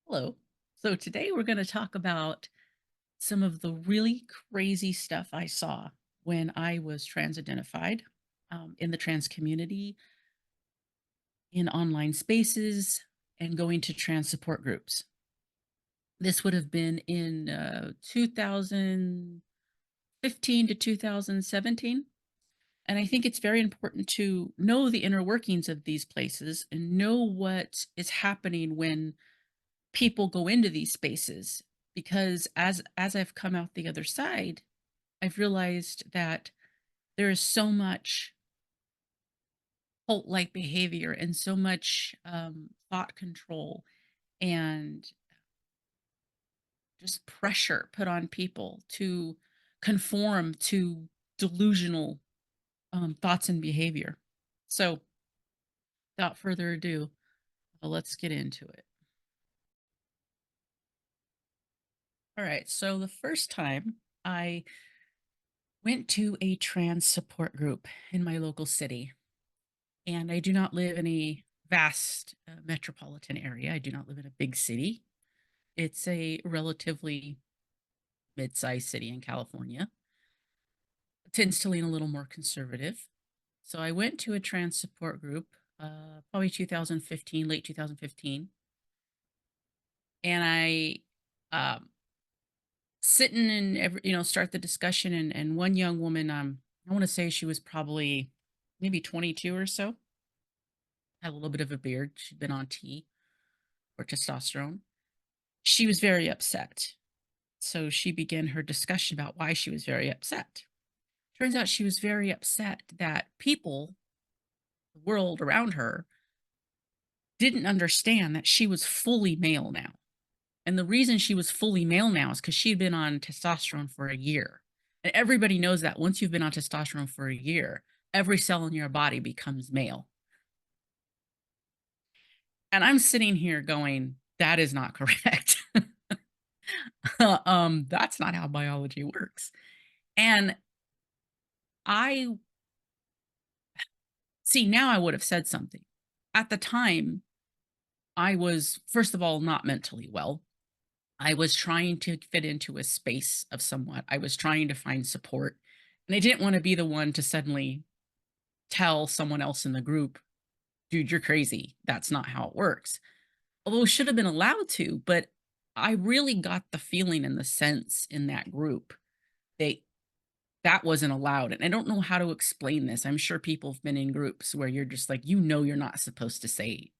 Hello. So today we're going to talk about some of the really crazy stuff I saw when I was trans identified in the trans community, in online spaces, and going to trans support groups. This would have been in 2015 to 2017. And I think it's very important to know the inner workings of these places and know what is happening when people go into these spaces, because as I've come out the other side, I've realized that there is so much cult-like behavior and so much thought control and just pressure put on people to conform to delusional thoughts and behavior. So, without further ado, let's get into it. All right. So, the first time I went to a trans support group in my local city. And I do not live in a vast metropolitan area. I do not live in a big city. It's a relatively mid-sized city in California. It tends to lean a little more conservative. So I went to a trans support group, probably 2015, late 2015, and I sitting and start the discussion, and one young woman, I want to say she was probably maybe 22 or so, had a little bit of a beard. She'd been on T or testosterone. She was very upset. So she began her discussion about why she was very upset. Turns out she was very upset that people, the world around her, didn't understand that she was fully male now. And the reason she was fully male now is because she'd been on testosterone for a year. And everybody knows that once you've been on testosterone for a year, every cell in your body becomes male. And I'm sitting here going, that is not correct. That's not how biology works. And I see, now I would have said something. At the time, I was, first of all, not mentally well. I was trying to fit into a space of somewhat. I was trying to find support. And I didn't want to be the one to suddenly tell someone else in the group, dude, you're crazy. That's not how it works. Although I should have been allowed to, but I really got the feeling and the sense in that group that that wasn't allowed. And I don't know how to explain this. I'm sure people have been in groups where you're just like, you're not supposed to say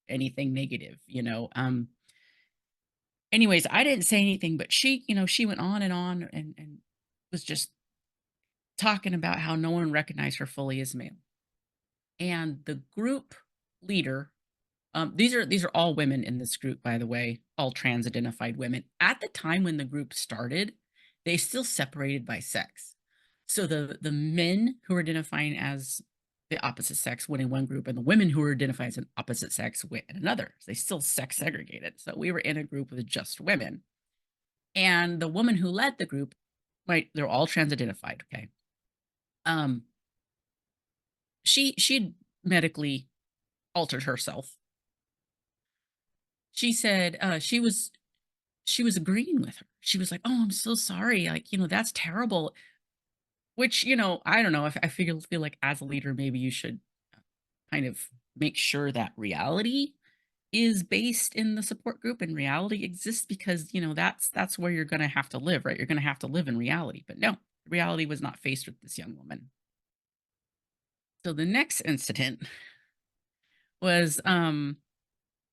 anything negative. Anyways, I didn't say anything, but she went on and on and was just talking about how no one recognized her fully as male. And the group leader, these are all women in this group, by the way, all trans identified women. At the time when the group started, they still separated by sex. So the men who were identifying as the opposite sex went in one group, and the women who were identified as an opposite sex went in another. They still sex segregated. So we were in a group with just women. And the woman who led the group, right, they're all trans identified, okay. Um, she'd medically altered herself. She said she was agreeing with her. She was like, "Oh, I'm so sorry. Like, that's terrible." Which, I don't know. I feel like as a leader, maybe you should kind of make sure that reality is based in the support group and reality exists, because, that's where you're going to have to live, right? You're going to have to live in reality. But no, reality was not faced with this young woman. So the next incident was a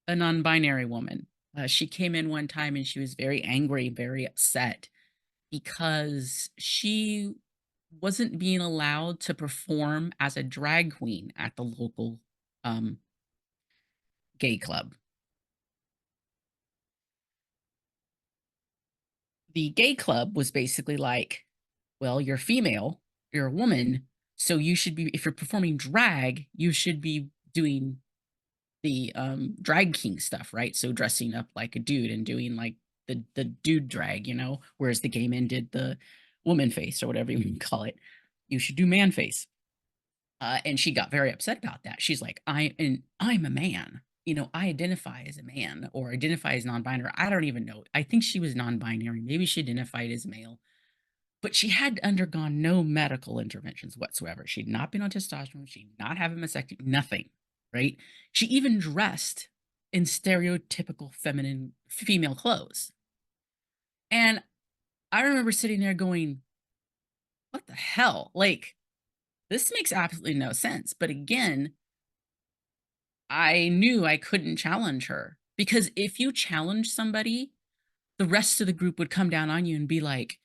non-binary woman. She came in one time and she was very angry, very upset because she wasn't being allowed to perform as a drag queen at the local um, gay club. The gay club was basically like, well, you're female, you're a woman, so you should be, if you're performing drag, you should be doing the drag king stuff, right? So dressing up like a dude and doing like the dude drag, whereas the gay men did the woman face or whatever you call it. You should do man face. And she got very upset about that. She's like, I'm a man. I identify as a man or identify as non-binary. I don't even know. I think she was non-binary. Maybe she identified as male, but she had undergone no medical interventions whatsoever. She'd not been on testosterone. She'd not had a mastectomy, nothing, right? She even dressed in stereotypical feminine female clothes. And I remember sitting there going, what the hell? Like, this makes absolutely no sense. But again, I knew I couldn't challenge her because if you challenge somebody, the rest of the group would come down on you and be like,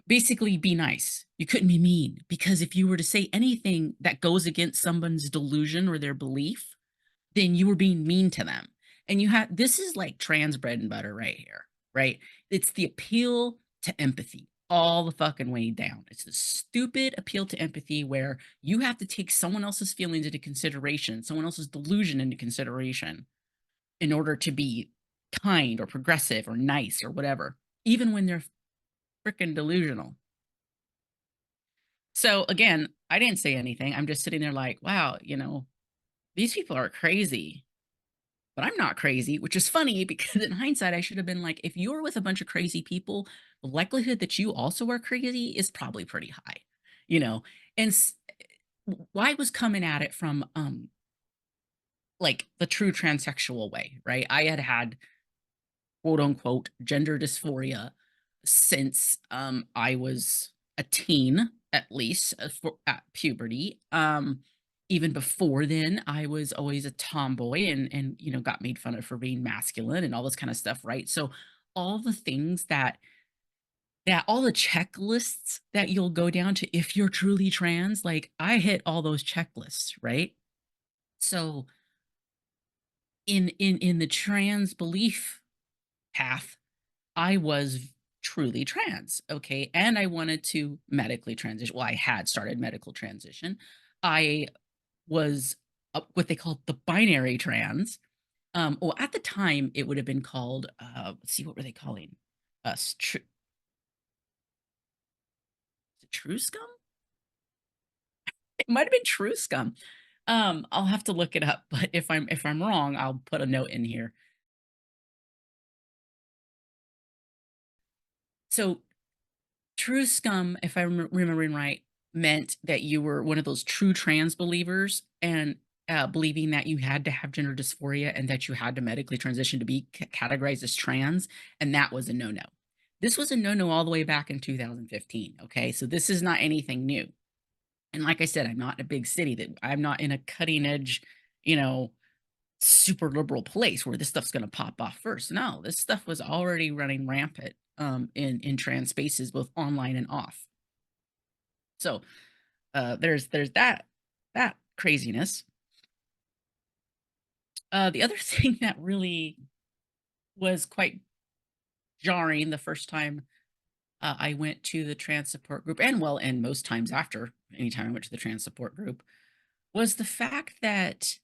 basically, be nice. You couldn't be mean because if you were to say anything that goes against someone's delusion or their belief, then you were being mean to them. And you have this is like trans bread and butter right here, right? It's the appeal to empathy all the fucking way down. It's the stupid appeal to empathy where you have to take someone else's feelings into consideration, someone else's delusion into consideration in order to be kind or progressive or nice or whatever, even when they're freaking delusional. So again, I didn't say anything. I'm just sitting there like, wow, these people are crazy, but I'm not crazy, which is funny because in hindsight, I should have been like, if you're with a bunch of crazy people, the likelihood that you also are crazy is probably pretty high, you know? And I was coming at it from like the true transsexual way, right? I had had quote unquote gender dysphoria since I was a teen, at least at puberty. Even before then, I was always a tomboy and got made fun of for being masculine and all this kind of stuff, right? So all the things that all the checklists that you'll go down to if you're truly trans, like I hit all those checklists, right? So in the trans belief path, I was truly trans, okay, and I wanted to medically transition. Well, I had started medical transition. I was what they called the binary trans. Well, at the time, it would have been called. Let's see, what were they calling us? Truscum? It might have been Truscum. I'll have to look it up, but if I'm wrong, I'll put a note in here. So true scum, if I'm remembering right, meant that you were one of those true trans believers and believing that you had to have gender dysphoria and that you had to medically transition to be categorized as trans. And that was a no no. This was a no no all the way back in 2015. Okay. So this is not anything new. And like I said, I'm not in a big city, that I'm not in a cutting edge, you know, super liberal place where this stuff's going to pop off first. No, this stuff was already running rampant in trans spaces, both online and off. So there's that craziness. The other thing that really was quite jarring the first time I went to the trans support group, and well, and most times after, anytime I went to the trans support group, was the fact that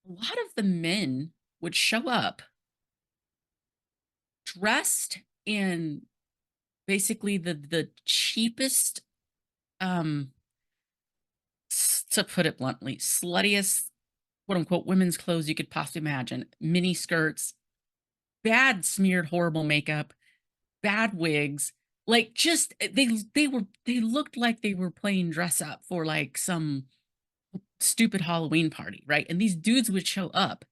a lot of the men would show up dressed in basically the cheapest, um, to put it bluntly, sluttiest, quote unquote, women's clothes you could possibly imagine. Mini skirts, bad smeared, horrible makeup, bad wigs. Like just they looked like they were playing dress up for like some stupid Halloween party, right? And these dudes would show up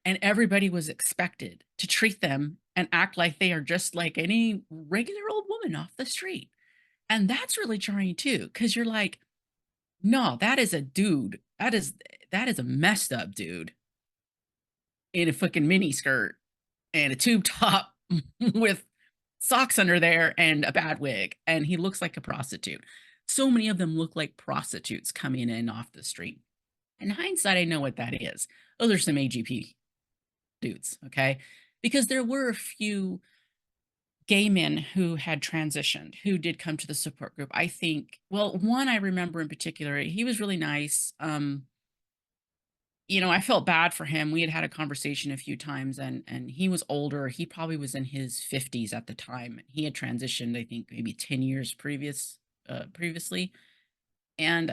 and everybody was expected to treat them and act like they are just like any regular old woman off the street. And that's really jarring too, because you're like, no, that is a dude. That is a messed up dude in a fucking mini skirt and a tube top with socks under there and a bad wig. And he looks like a prostitute. So many of them look like prostitutes coming in off the street. In hindsight, I know what that is. Those are some AGP dudes, okay? Because there were a few gay men who had transitioned, who did come to the support group. I think, well, one I remember in particular, he was really nice. I felt bad for him. We had had a conversation a few times and he was older. He probably was in his 50s at the time. He had transitioned, I think, maybe 10 years previously. And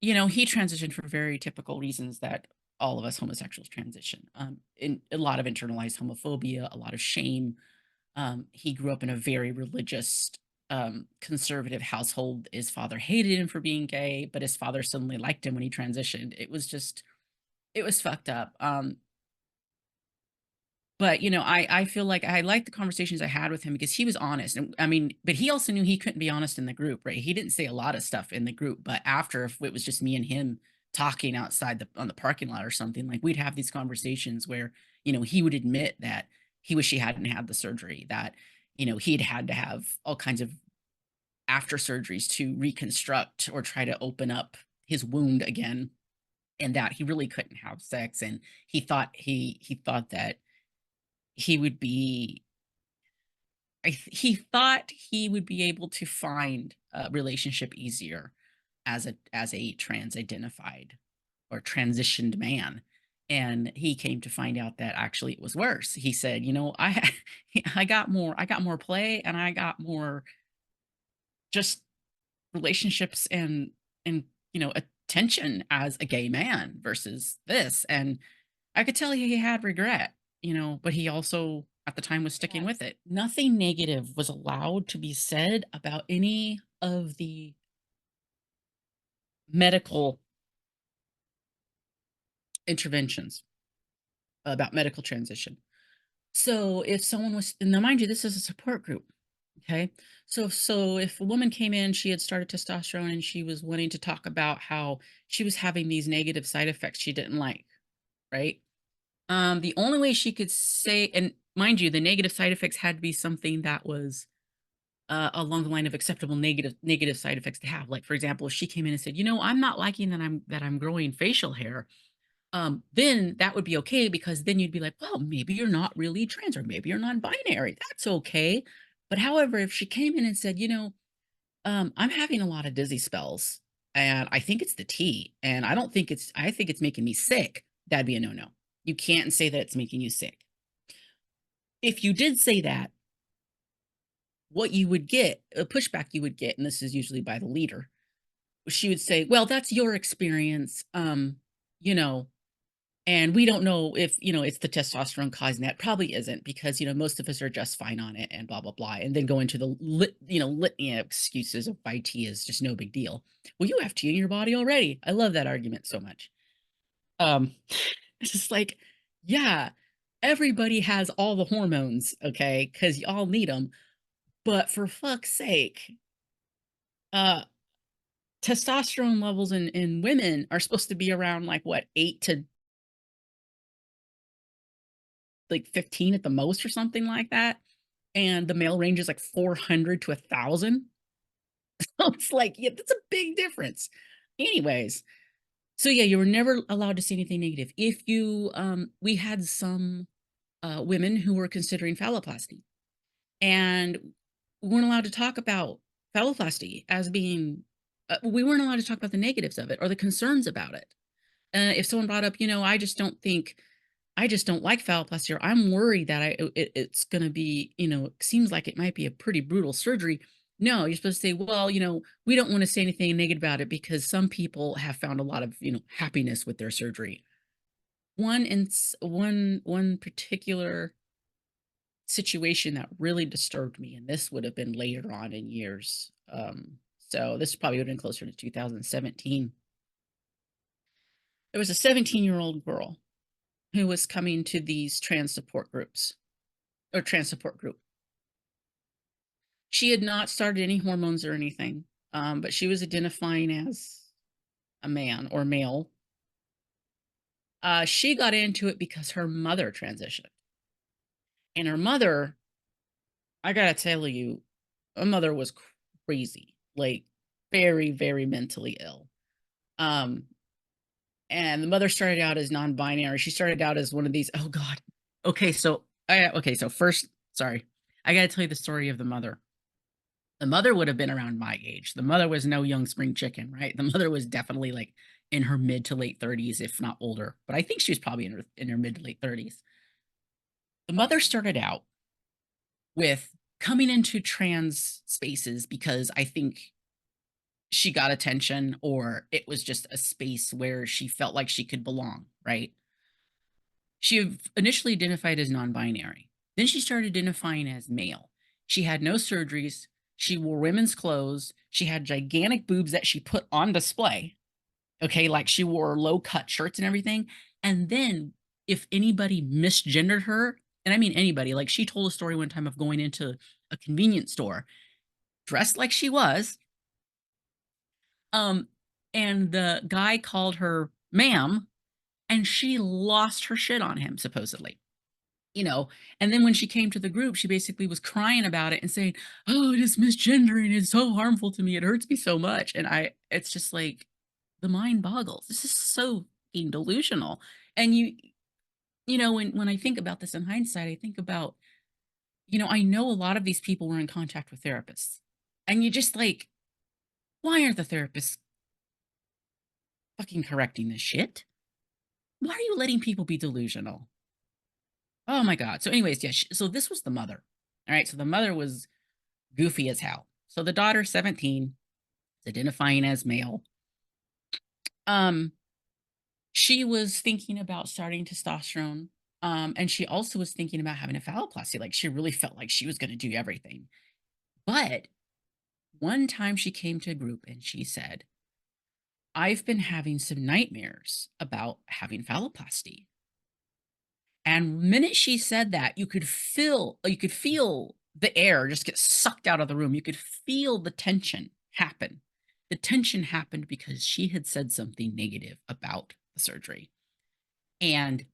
he transitioned for very typical reasons that all of us homosexuals transition. In a lot of internalized homophobia, a lot of shame. He grew up in a very religious, conservative household. His father hated him for being gay, but his father suddenly liked him when he transitioned. It was fucked up. But, I feel like I liked the conversations I had with him because he was honest, and, I mean, but he also knew he couldn't be honest in the group, right? He didn't say a lot of stuff in the group, but after, if it was just me and him talking outside on the parking lot or something, like, we'd have these conversations where, he would admit that he wish he hadn't had the surgery, that, he'd had to have all kinds of after surgeries to reconstruct or try to open up his wound again, and that he really couldn't have sex, and he thought that he would be he thought he would be able to find a relationship easier as a trans identified or transitioned man, and he came to find out that actually it was worse. He said, I got more play, and I got more just relationships and attention as a gay man versus this, and I could tell he had regret, but he also at the time was sticking with Yes. it. Nothing negative was allowed to be said about any of the medical interventions about medical transition. So if someone was, and now mind you, this is a support group. Okay. So if a woman came in, she had started testosterone and she was wanting to talk about how she was having these negative side effects she didn't like, right? The only way she could say, and mind you, the negative side effects had to be something that was along the line of acceptable negative side effects to have. Like, for example, if she came in and said, I'm not liking that I'm growing facial hair, then that would be okay because then you'd be like, well, maybe you're not really trans or maybe you're non-binary. That's okay. But however, if she came in and said, I'm having a lot of dizzy spells and I think it's the tea and I think it's making me sick, that'd be a no-no. You can't say that it's making you sick. If you did say that, what you would get, a pushback you would get, and this is usually by the leader, she would say, well, that's your experience. You know, And we don't know if, it's the testosterone causing that. Probably isn't because, most of us are just fine on it and blah, blah, blah. And then go into the litany of excuses of why tea is just no big deal. Well, you have tea in your body already. I love that argument so much. Um, it's just like, yeah, everybody has all the hormones, okay, because you all need them. But for fuck's sake, uh, testosterone levels in women are supposed to be around like what, 8 to like 15 at the most or something like that. And the male range is like 400 to 1,000. So it's like, yeah, that's a big difference. Anyways, so yeah, you were never allowed to say anything negative. If you, we had some women who were considering phalloplasty, and we weren't allowed to talk about phalloplasty as being, we weren't allowed to talk about the negatives of it or the concerns about it. If someone brought up, I just don't like phalloplasty, or I'm worried that it's going to be, it seems like it might be a pretty brutal surgery. No, you're supposed to say, well, we don't want to say anything negative about it because some people have found a lot of, happiness with their surgery. One particular situation that really disturbed me, and this would have been later on in years. So this probably would have been closer to 2017. There was a 17-year-old girl who was coming to these trans support groups or trans support group. She had not started any hormones or anything, but she was identifying as a man or male. She got into it because her mother transitioned. And her mother, I gotta tell you, her mother was crazy, like very, very mentally ill. Um, and the mother started out as non-binary. She started out as one of these, oh God. Okay, so first, sorry. I gotta tell you the story of the mother. The mother would have been around my age. The mother was no young spring chicken, right? The mother was definitely like in her mid to late 30s, if not older. But I think she was probably in her mid to late 30s. The mother started out with coming into trans spaces because I think she got attention or it was just a space where she felt like she could belong, right? She initially identified as non-binary. Then she started identifying as male. She had no surgeries. She wore women's clothes. She had gigantic boobs that she put on display. Okay, like she wore low cut shirts and everything. And then if anybody misgendered her, and I mean anybody, like she told a story one time of going into a convenience store dressed like she was, um, and the guy called her ma'am, and she lost her shit on him, supposedly. You know, and then when she came to the group, she basically was crying about it and saying, "Oh, it is misgendering. It's so harmful to me. It hurts me so much." And it's just like the mind boggles. This is so fucking delusional. And when I think about this in hindsight, I think about, I know a lot of these people were in contact with therapists, and you just like, why aren't the therapists fucking correcting this shit? Why are you letting people be delusional? Oh my god. So, anyways, yeah. So this was the mother. All right. So the mother was goofy as hell. So the daughter, 17, is identifying as male. Um, she was thinking about starting testosterone. And she also was thinking about having a phalloplasty. Like she really felt like she was going to do everything. But one time she came to a group and she said, I've been having some nightmares about having phalloplasty. And the minute she said that, you could feel the air just get sucked out of the room. You could feel the tension happen. The tension happened because she had said something negative about the surgery. And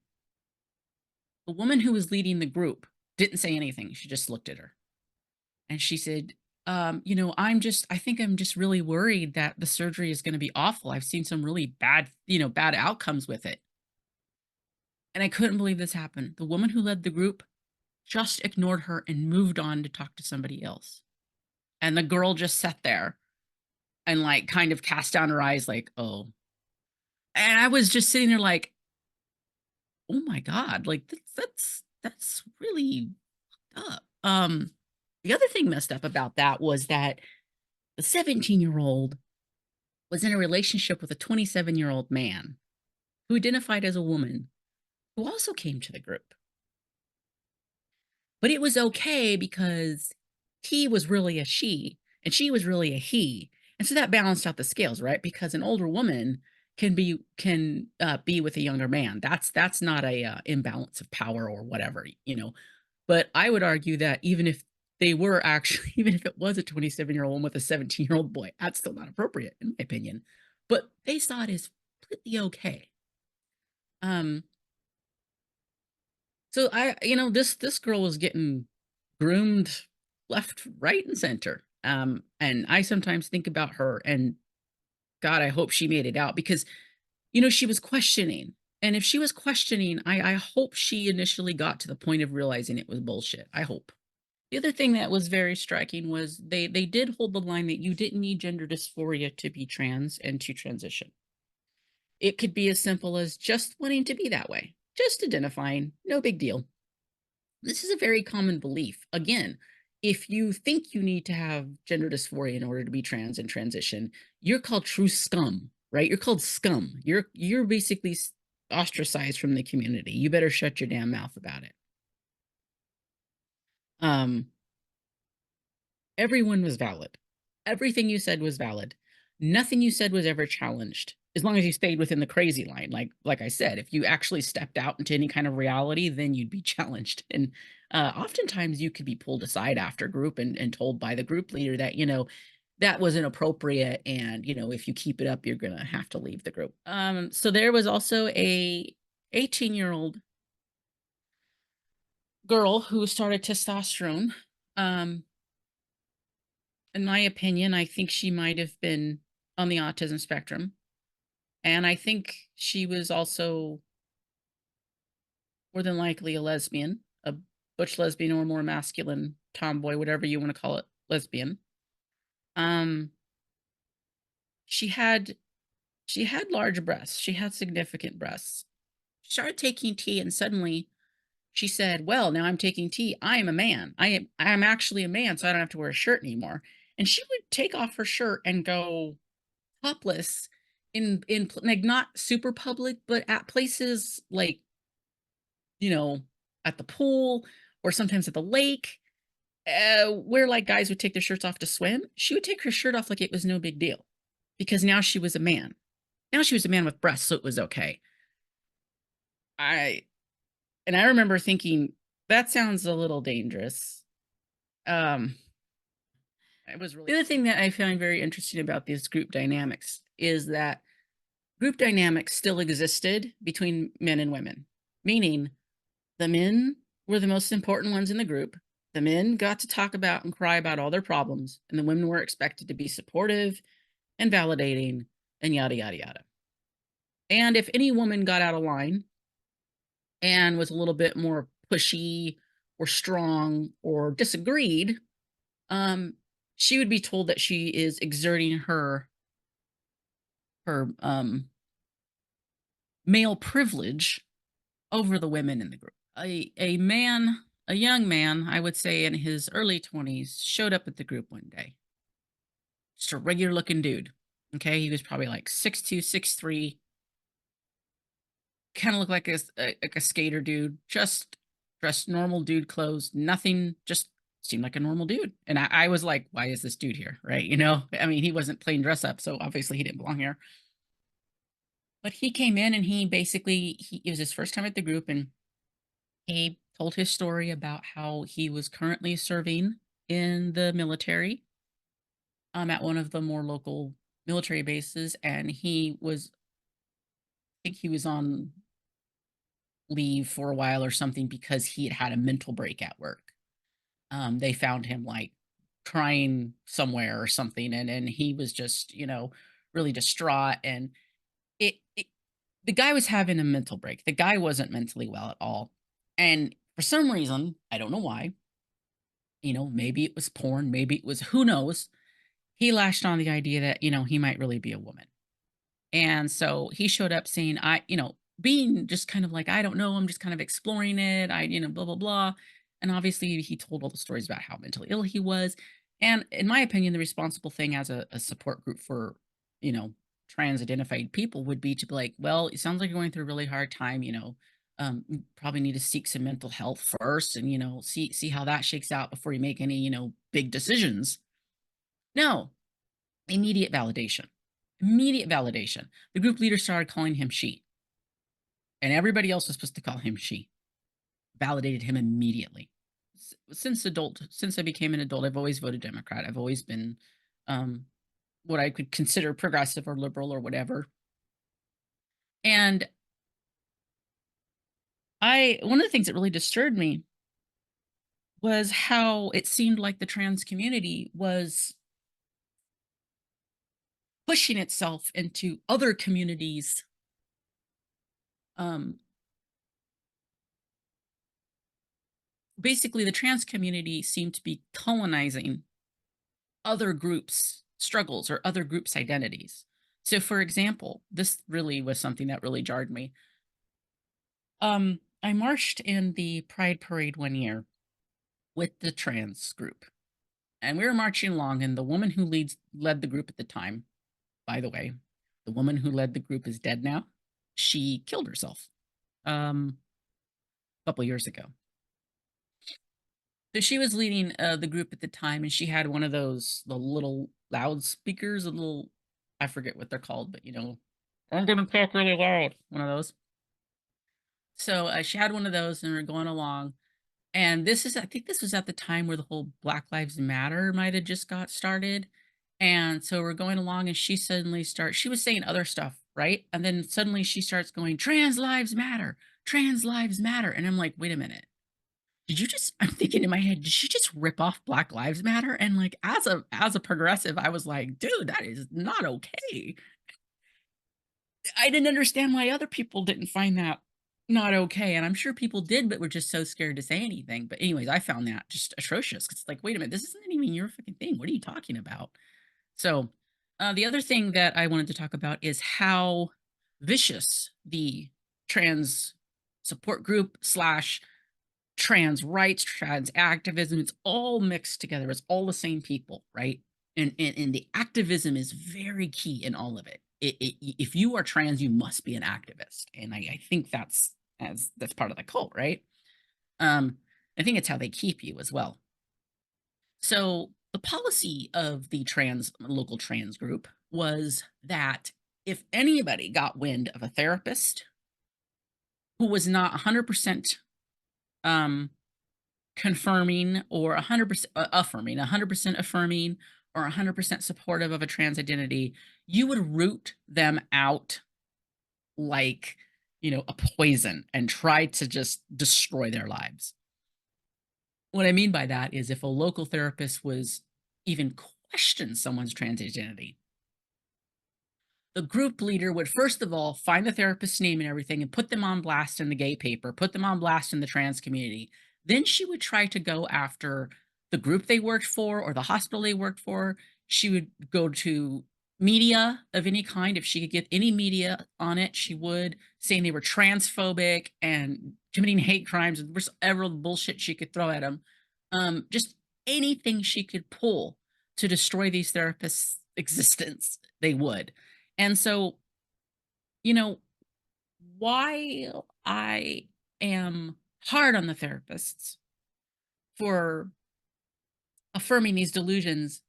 the woman who was leading the group didn't say anything. She just looked at her. And she said, I think I'm just really worried that the surgery is going to be awful. I've seen some really bad outcomes with it. And I couldn't believe this happened. The woman who led the group just ignored her and moved on to talk to somebody else. And the girl just sat there and like kind of cast down her eyes, like, oh. And I was just sitting there like, oh my God, like that's really up. The other thing messed up about that was that the 17-year-old was in a relationship with a 27-year-old man who identified as a woman who also came to the group. But it was okay because he was really a she and she was really a he. And so that balanced out the scales, right? Because an older woman can be with a younger man. That's not a imbalance of power or whatever. But I would argue that even if they were actually, even if it was a 27-year-old woman with a 17-year-old boy, that's still not appropriate, in my opinion. But they saw it as completely okay. Um, So this girl was getting groomed left, right, and center. And I sometimes think about her and God, I hope she made it out because she was questioning. And if she was questioning, I hope she initially got to the point of realizing it was bullshit. I hope. The other thing that was very striking was they did hold the line that you didn't need gender dysphoria to be trans and to transition. It could be as simple as just wanting to be that way, just identifying, no big deal. This is a very common belief. Again, if you think you need to have gender dysphoria in order to be trans and transition, you're called true scum, right? You're called scum. You're basically ostracized from the community. You better shut your damn mouth about it. Um, Everyone was valid. Everything you said was valid. Nothing you said was ever challenged, as long as you stayed within the crazy line. Like I said, if you actually stepped out into any kind of reality, then you'd be challenged. And oftentimes you could be pulled aside after group and told by the group leader that, that was inappropriate. And, if you keep it up, you're going to have to leave the group. So there was also a 18-year-old girl who started testosterone. Um, in my opinion, I think she might have been on the autism spectrum. And I think she was also more than likely a lesbian, a butch lesbian or more masculine tomboy, whatever you want to call it, lesbian. Um, she had she had large breasts. She had significant breasts. She started taking tea and suddenly she said, "Well, now I'm taking tea. I am a man. I'm actually a man, so I don't have to wear a shirt anymore." And she would take off her shirt and go topless like, not super public, but at places like, you know, at the pool or sometimes at the lake, where, like, guys would take their shirts off to swim, she would take her shirt off like it was no big deal because now she was a man. Now she was a man with breasts, so it was okay. I and I remember thinking, "That sounds a little dangerous." Um, it was really the other thing that I find very interesting about these group dynamics is that group dynamics still existed between men and women, meaning the men were the most important ones in the group. The men got to talk about and cry about all their problems, and the women were expected to be supportive and validating and yada, yada, yada. And if any woman got out of line and was a little bit more pushy or strong or disagreed, um, she would be told that she is exerting her male privilege over the women in the group. A young man, I would say in his early 20s, showed up at the group one day. Just a regular looking dude. Okay. He was probably like 6'2", 6'3", kind of looked like like a skater dude, just dressed normal dude clothes, nothing, just seemed like a normal dude. And I was like, why is this dude here? Right. I mean, he wasn't plain dress up. So obviously he didn't belong here. But he came in and it was his first time at the group, and he told his story about how he was currently serving in the military, at one of the more local military bases, and I think he was on leave for a while or something because he had had a mental break at work. They found him like crying somewhere or something, and he was just, really distraught. And it the guy was having a mental break. The guy wasn't mentally well at all. And for some reason, I don't know why, maybe it was porn, maybe it was who knows, he lashed on the idea that, he might really be a woman. And so he showed up saying, being just kind of like, I don't know, I'm just kind of exploring it. Blah, blah, blah. And obviously he told all the stories about how mentally ill he was. And in my opinion, the responsible thing as a support group for, you know, trans identified people would be to be like, well, it sounds like you're going through a really hard time, you probably need to seek some mental health first and, see how that shakes out before you make any, big decisions. No, immediate validation. Immediate validation. The group leader started calling him she, and everybody else was supposed to call him she. Validated him immediately. Since I became an adult, I've always voted Democrat. I've always been um, what I could consider progressive or liberal or whatever. And one of the things that really disturbed me was how it seemed like the trans community was pushing itself into other communities. Um, Basically, the trans community seemed to be colonizing other groups' struggles or other groups' identities. So, for example, this really was something that really jarred me. I marched in the Pride Parade one year with the trans group, and we were marching along. And the woman who led the group at the time, by the way, the woman who led the group is dead now. She killed herself a couple years ago. So she was leading the group at the time, and she had one of the little loudspeakers, a little, I forget what they're called, but I'm gonna talk really loud. One of those. So she had one of those, and we're going along. And I think this was at the time where the whole Black Lives Matter might have just got started. And so we're going along, and she was saying other stuff, right? And then suddenly she starts going, trans lives matter, trans lives matter. And I'm like, wait a minute. I'm thinking in my head, did she just rip off Black Lives Matter? And like as a progressive, I was like, dude, that is not okay. I didn't understand why other people didn't find that not okay. And I'm sure people did, but were just so scared to say anything. But anyways, I found that just atrocious. 'Cause it's like, wait a minute, this isn't even your fucking thing. What are you talking about? So the other thing that I wanted to talk about is how vicious the trans support group slash trans rights, trans activism, it's all mixed together. It's all the same people, right? And the activism is very key in all of it. if you are trans, you must be an activist, and I think that's part of the cult, right? Um, I think it's how they keep you as well. So the policy of the trans local trans group was that if anybody got wind of a therapist who was not 100% um, confirming or 100% affirming, 100% affirming or 100% supportive of a trans identity, you would root them out like, a poison and try to just destroy their lives. What I mean by that is if a local therapist was even question someone's trans identity, the group leader would first of all find the therapist's name and everything and put them on blast in the gay paper, put them on blast in the trans community. Then she would try to go after the group they worked for or the hospital they worked for. She would go to media of any kind. If she could get any media on it, she would, saying they were transphobic and committing hate crimes and whatever bullshit she could throw at them. Just anything she could pull to destroy these therapists' existence, they would. And so, you know, while I am hard on the therapists for affirming these delusions,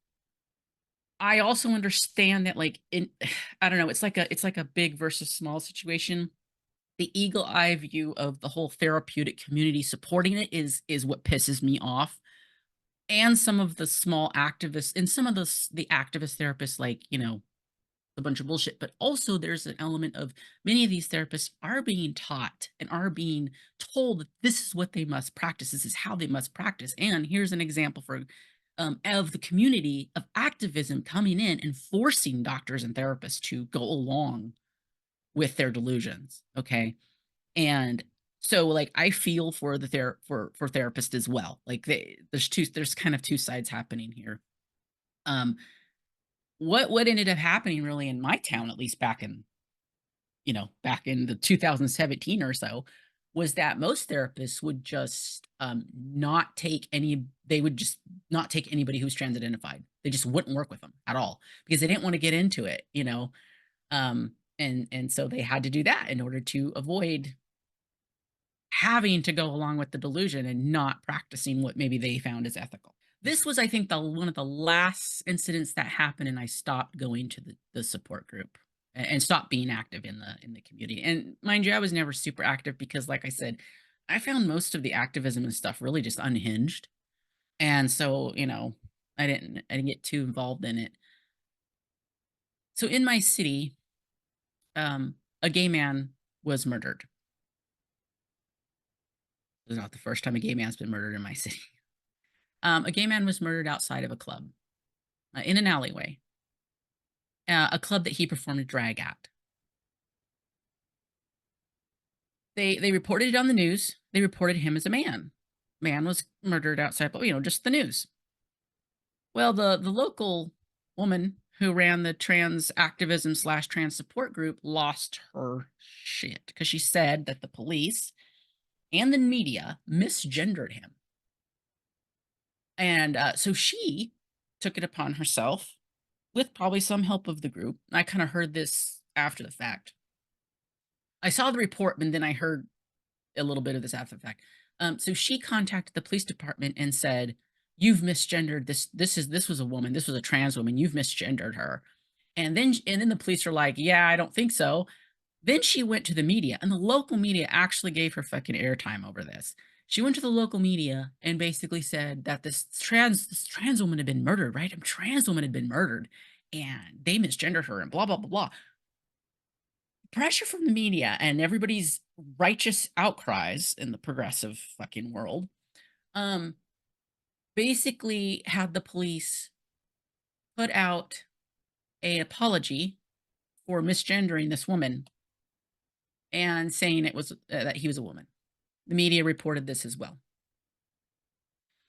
I also understand that I don't know, it's like a big versus small situation. The eagle eye view of the whole therapeutic community supporting it is what pisses me off. And some of the small activists and some of the activist therapists a bunch of bullshit, but also there's an element of many of these therapists are being taught and are being told that this is what they must practice. This is how they must practice. And here's an example of the community of activism coming in and forcing doctors and therapists to go along with their delusions. Okay. And so I feel for the for therapists as well. There's kind of two sides happening here. Um, what ended up happening really in my town, at least back in the 2017 or so, was that most therapists would just not take any they would just not take anybody who's trans identified. They just wouldn't work with them at all because they didn't want to get into it. And so they had to do that in order to avoid having to go along with the delusion and not practicing what maybe they found as ethical. This was, I think, the one of the last incidents that happened, and I stopped going to the support group and stopped being active in the community. And mind you, I was never super active because, like I said, I found most of the activism and stuff really just unhinged. And so, I didn't get too involved in it. So in my city, a gay man was murdered. It was not the first time a gay man's been murdered in my city. A gay man was murdered outside of a club, in an alleyway, a club that he performed drag at. They reported it on the news. They reported him as a man. Man was murdered outside, but just the news. Well, the local woman who ran the trans activism slash trans support group lost her shit because she said that the police and the media misgendered him. And so she took it upon herself with probably some help of the group. I kind of heard this after the fact. I saw the report, and then I heard a little bit of this after the fact. So she contacted the police department and said, "You've misgendered this. This was a woman. This was a trans woman. You've misgendered her." And then the police are like, "Yeah, I don't think so." Then she went to the media, and the local media actually gave her fucking airtime over this. She went to the local media and basically said that this trans woman had been murdered, right? A trans woman had been murdered, and they misgendered her, and blah blah blah blah. Pressure from the media and everybody's righteous outcries in the progressive fucking world, um, basically had the police put out a apology for misgendering this woman and saying it was that he was a woman. The media reported this as well.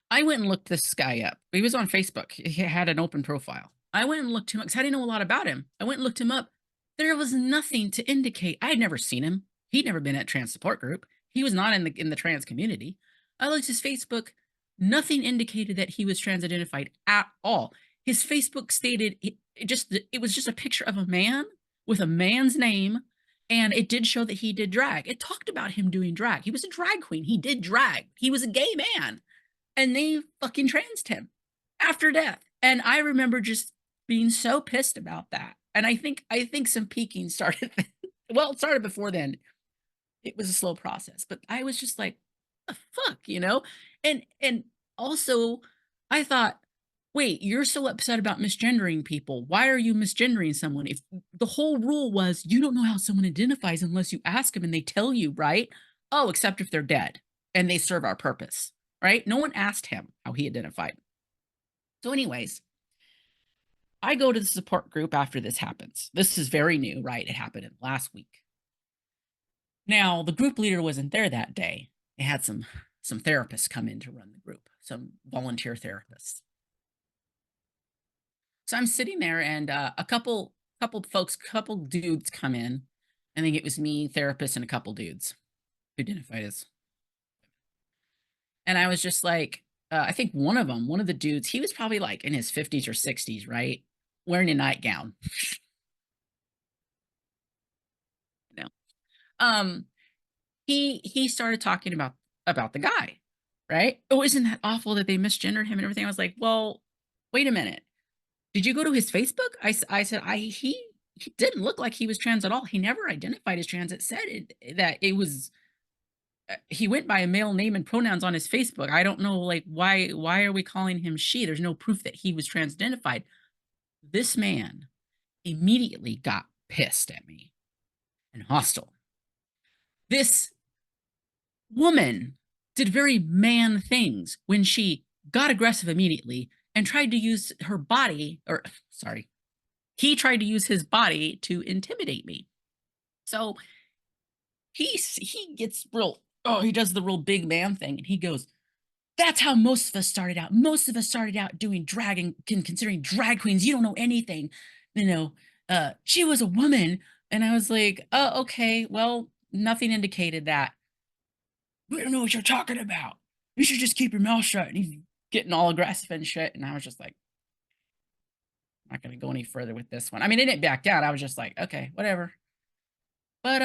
I went and looked this guy up. He was on Facebook. He had an open profile. I went and looked him up because I didn't know a lot about him. I went and looked him up. There was nothing to indicate. I had never seen him. He'd never been at trans support group. He was not in the trans community. I looked his Facebook. Nothing indicated that he was trans identified at all. His Facebook stated it was just a picture of a man with a man's name, and it did show that he did drag. It talked about him doing drag. He was a drag queen. He did drag. He was a gay man, and they fucking transed him after death. And I remember just being so pissed about that. And I think some peaking started well, it started before then. It was a slow process, but I was just like, "The fuck," you know? And also, I thought, "Wait, you're so upset about misgendering people. Why are you misgendering someone? If the whole rule was you don't know how someone identifies unless you ask them and they tell you, right? Oh, except if they're dead and they serve our purpose, right? No one asked him how he identified." So anyways, I go to the support group after this happens. This is very new, right? It happened in last week. Now, the group leader wasn't there that day. They had some therapists come in to run the group, some volunteer therapists. So I'm sitting there, and couple dudes come in. I think it was me, therapist, and a couple dudes who identified as. And I was just like, I think one of the dudes, he was probably like in his 50s or 60s, right? Wearing a nightgown, you know. Um, he started talking about the guy, right? "Oh, isn't that awful that they misgendered him and everything?" I was like, "Well, wait a minute. Did you go to his Facebook?" I said, he didn't look like he was trans at all. He never identified as trans. It said that it was he went by a male name and pronouns on his Facebook. I don't know, like, why are we calling him she? There's no proof that he was trans identified." This man immediately got pissed at me and hostile. This woman did very man things when she got aggressive immediately and tried to use her body, or sorry, he tried to use his body to intimidate me. So he gets real, oh, he does the real big man thing, and he goes, "That's how most of us started out. Most of us started out doing drag and considering drag queens. You don't know anything. You know, she was a woman." And I was like, "Oh, okay. Well, nothing indicated that." "We don't know what you're talking about. You should just keep your mouth shut." And he's getting all aggressive and shit. And I was just like, I'm not gonna go any further with this one. I mean, it didn't back down. I was just like, okay, whatever. But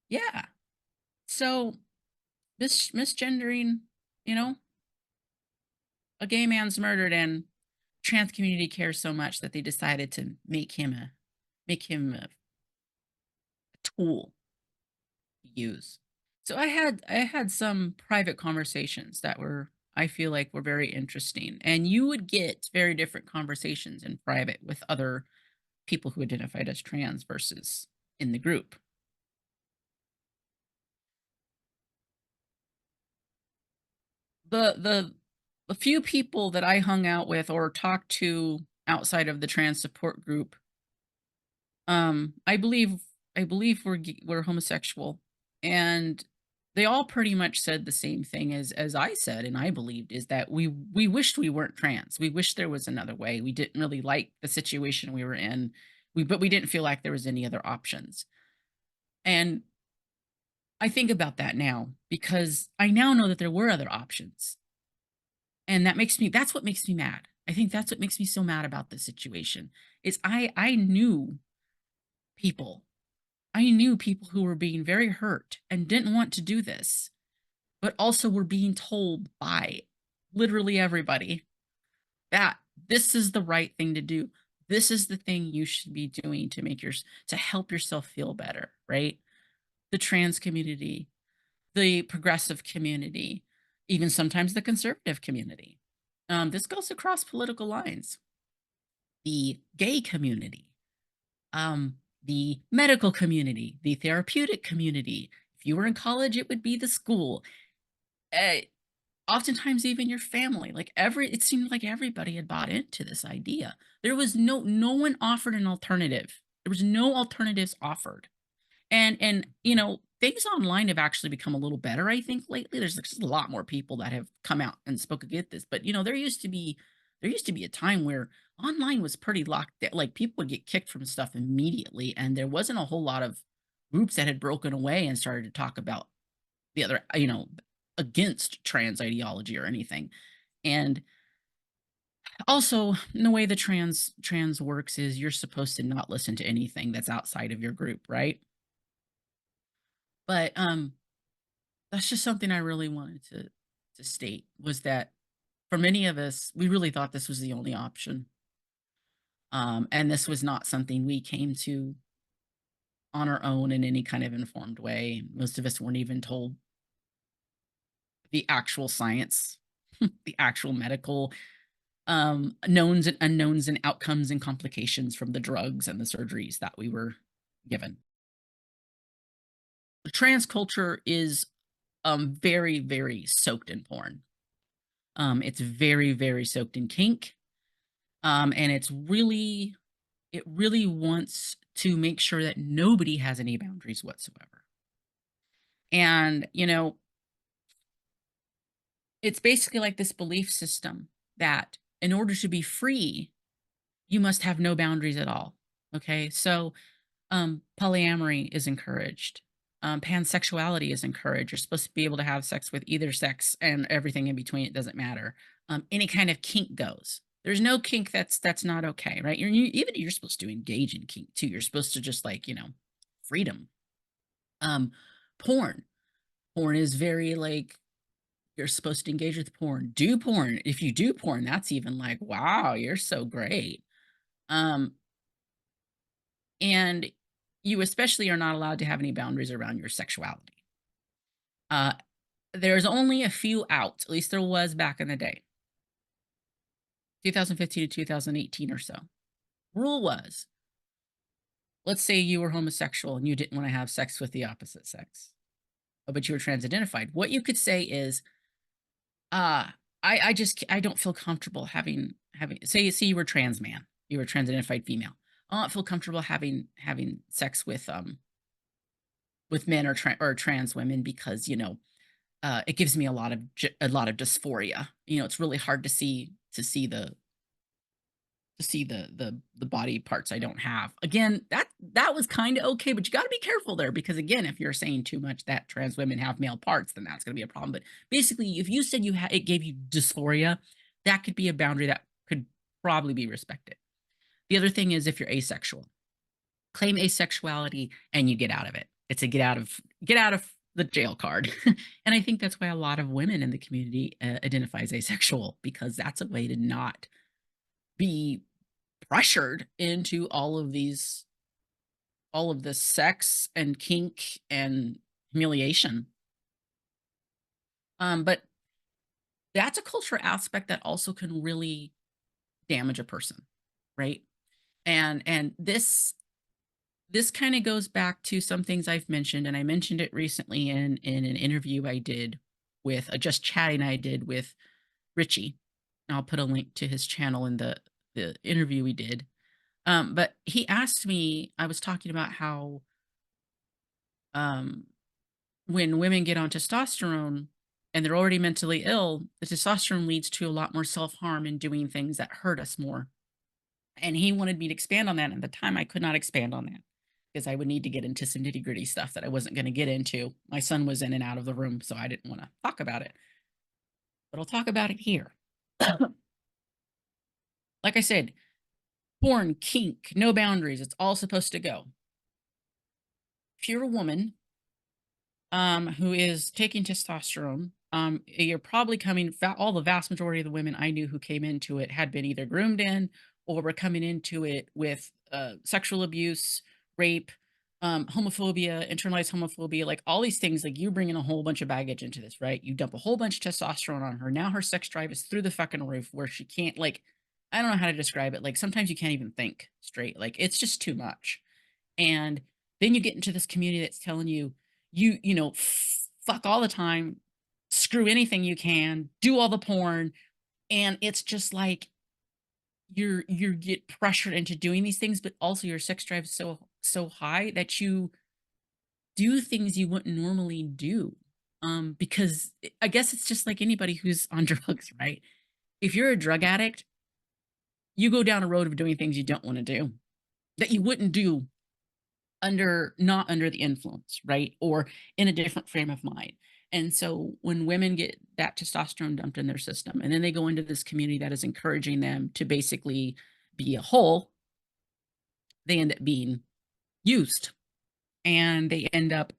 yeah. So this misgendering, you know, a gay man's murdered, and trans community cares so much that they decided to make him a tool to use. So I had some private conversations that were, I feel like, were very interesting. And you would get very different conversations in private with other people who identified as trans versus in the group. The few people that I hung out with or talked to outside of the trans support group, I believe we're homosexual, and they all pretty much said the same thing as I said, and I believed, is that we wished we weren't trans. We wished there was another way. We didn't really like the situation we were in. But we didn't feel like there was any other options. And I think about that now because I now know that there were other options. And that's what makes me mad. I think that's what makes me so mad about this situation. Is I knew people. I knew people who were being very hurt and didn't want to do this, but also were being told by literally everybody that this is the right thing to do. This is the thing you should be doing to to help yourself feel better, right? The trans community, the progressive community, even sometimes the conservative community. This goes across political lines. The gay community, the medical community, the therapeutic community. If you were in college, it would be the school. Uh, Oftentimes, even your family. It seemed like everybody had bought into this idea. There was no one offered an alternative. There was no alternatives offered. And things online have actually become a little better, I think, lately. There's just a lot more people that have come out and spoke against this. But there used to be a time where online was pretty locked down. Like, people would get kicked from stuff immediately, and there wasn't a whole lot of groups that had broken away and started to talk about the other, against trans ideology or anything. And Also, the way the trans works is you're supposed to not listen to anything that's outside of your group, right? But that's just something I really wanted to state was that for many of us, we really thought this was the only option. And this was not something we came to on our own in any kind of informed way. Most of us weren't even told the actual science, the actual medical knowns and unknowns and outcomes and complications from the drugs and the surgeries that we were given. The trans culture is very, very soaked in porn. It's very, very soaked in kink. And it really wants to make sure that nobody has any boundaries whatsoever. And, it's basically like this belief system that in order to be free, you must have no boundaries at all. Okay. So, polyamory is encouraged. Pansexuality is encouraged. You're supposed to be able to have sex with either sex and everything in between. It doesn't matter. Any kind of kink goes. There's no kink that's not okay, right? Even you're supposed to engage in kink too. You're supposed to just like freedom. Um, porn. Porn is very like you're supposed to engage with porn. Do porn. If you do porn, that's even like wow, you're so great. Um, and you especially are not allowed to have any boundaries around your sexuality. Uh, there's only a few out, at least there was back in the day, 2015 to 2018 or so. Rule was, let's say you were homosexual and you didn't want to have sex with the opposite sex, but you were trans identified. What you could say is, uh, I don't feel comfortable having say you were trans man, you were trans identified female. I don't feel comfortable having sex with men or trans women because it gives me a lot of dysphoria. It's really hard to see the body parts I don't have. Again, that was kind of okay, but you got to be careful there because again, if you're saying too much that trans women have male parts, then that's going to be a problem. But basically, if you said it gave you dysphoria, that could be a boundary that could probably be respected. The other thing is if you're asexual, claim asexuality and you get out of it. It's a get out of the jail card. And I think that's why a lot of women in the community identify as asexual because that's a way to not be pressured into all of this sex and kink and humiliation. But that's a cultural aspect that also can really damage a person, right? And this kind of goes back to some things I've mentioned, and I mentioned it recently in an interview I did with just chatting I did with Richie. And I'll put a link to his channel in the interview we did. But he asked me, I was talking about how um, when women get on testosterone and they're already mentally ill, the testosterone leads to a lot more self harm and doing things that hurt us more. And he wanted me to expand on that. And at the time, I could not expand on that because I would need to get into some nitty gritty stuff that I wasn't going to get into. My son was in and out of the room, so I didn't want to talk about it. But I'll talk about it here. Like I said, porn, kink, no boundaries. It's all supposed to go. If you're a woman who is taking testosterone, you're probably all the vast majority of the women I knew who came into it had been either groomed in or were coming into it with sexual abuse, rape, homophobia, internalized homophobia, like all these things. Like you bring in a whole bunch of baggage into this, right? You dump a whole bunch of testosterone on her. Now her sex drive is through the fucking roof where she can't, like, I don't know how to describe it. Like sometimes you can't even think straight. Like it's just too much. And then you get into this community that's telling you, fuck all the time, screw anything you can, do all the porn. And it's just like you get pressured into doing these things, but also your sex drive is so high that you do things you wouldn't normally do. Because I guess it's just like anybody who's on drugs, right? If you're a drug addict, you go down a road of doing things you don't want to do that you wouldn't do not under the influence, right? Or in a different frame of mind. And so when women get that testosterone dumped in their system, and then they go into this community that is encouraging them to basically be a whole, they end up being used, and they end up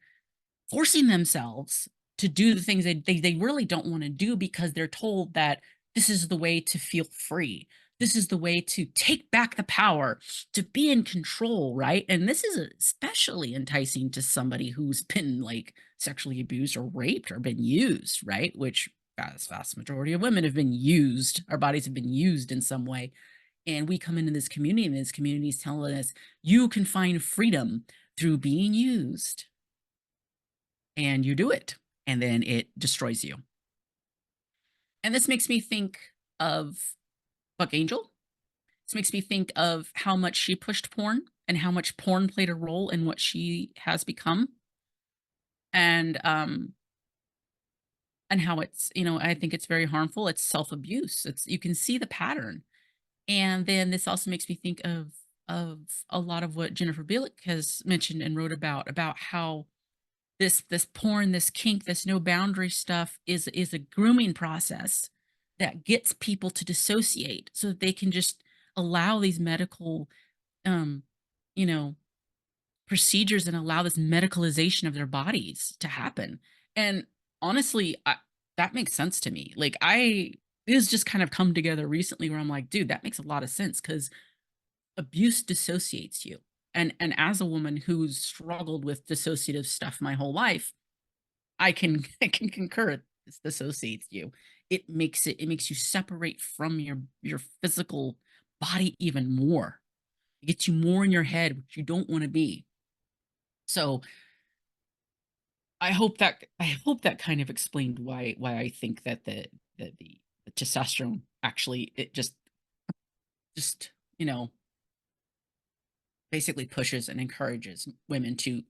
forcing themselves to do the things they really don't want to do because they're told that this is the way to feel free. This is the way to take back the power, to be in control, right? And this is especially enticing to somebody who's been like sexually abused or raped or been used, right? Which vast majority of women have been used. Our bodies have been used in some way. And we come into this community, and this community is telling us you can find freedom through being used, and you do it, and then it destroys you. And this makes me think of Buck Angel. This makes me think of how much she pushed porn and how much porn played a role in what she has become. And and how it's, I think it's very harmful. It's self-abuse. It's you can see the pattern. And then this also makes me think of a lot of what Jennifer Billick has mentioned and wrote about how this porn, this kink, this no boundary stuff is a grooming process that gets people to dissociate so that they can just allow these medical, um, you know, procedures and allow this medicalization of their bodies to happen. And honestly, that makes sense to me. Like it has just kind of come together recently where I'm like, dude, that makes a lot of sense because abuse dissociates you. And as a woman who's struggled with dissociative stuff my whole life, I can I can concur this dissociates you. It makes you separate from your physical body even more. It gets you more in your head, which you don't want to be. So I hope that kind of explained why I think that the testosterone actually it just basically pushes and encourages women to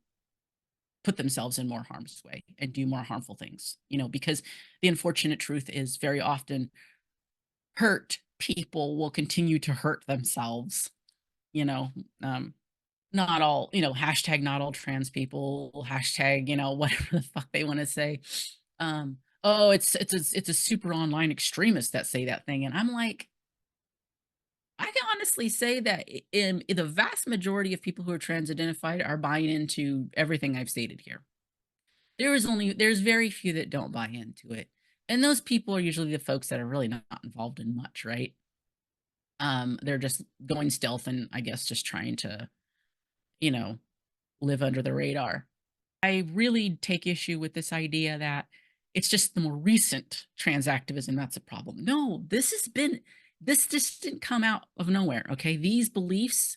put themselves in more harm's way and do more harmful things, because the unfortunate truth is very often hurt people will continue to hurt themselves, you know. Um, not all, hashtag not all trans people, hashtag, whatever the fuck they want to say. Oh, it's a super online extremist that say that thing. And I'm like, I can honestly say that in the vast majority of people who are trans identified are buying into everything I've stated here. There's very few that don't buy into it. And those people are usually the folks that are really not involved in much, right? They're just going stealth and I guess just trying to, you know, live under the radar. I really take issue with this idea that it's just the more recent trans activism that's a problem. No, this just didn't come out of nowhere, okay? These beliefs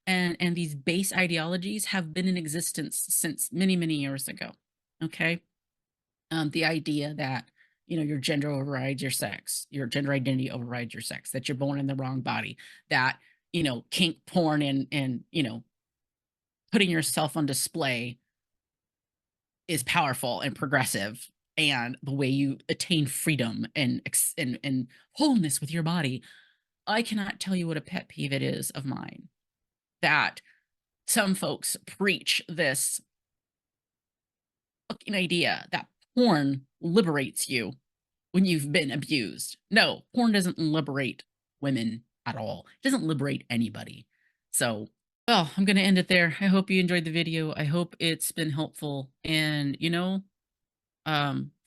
and these base ideologies have been in existence since many, many years ago, okay? The idea that your gender overrides your sex, your gender identity overrides your sex, that you're born in the wrong body, that kink porn and putting yourself on display is powerful and progressive, and the way you attain freedom and wholeness with your body. I cannot tell you what a pet peeve it is of mine that some folks preach this fucking idea that porn liberates you when you've been abused. No, porn doesn't liberate women at all. It doesn't liberate anybody. So, well, I'm going to end it there. I hope you enjoyed the video. I hope it's been helpful. And, if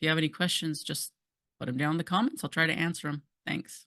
you have any questions, just put them down in the comments. I'll try to answer them. Thanks.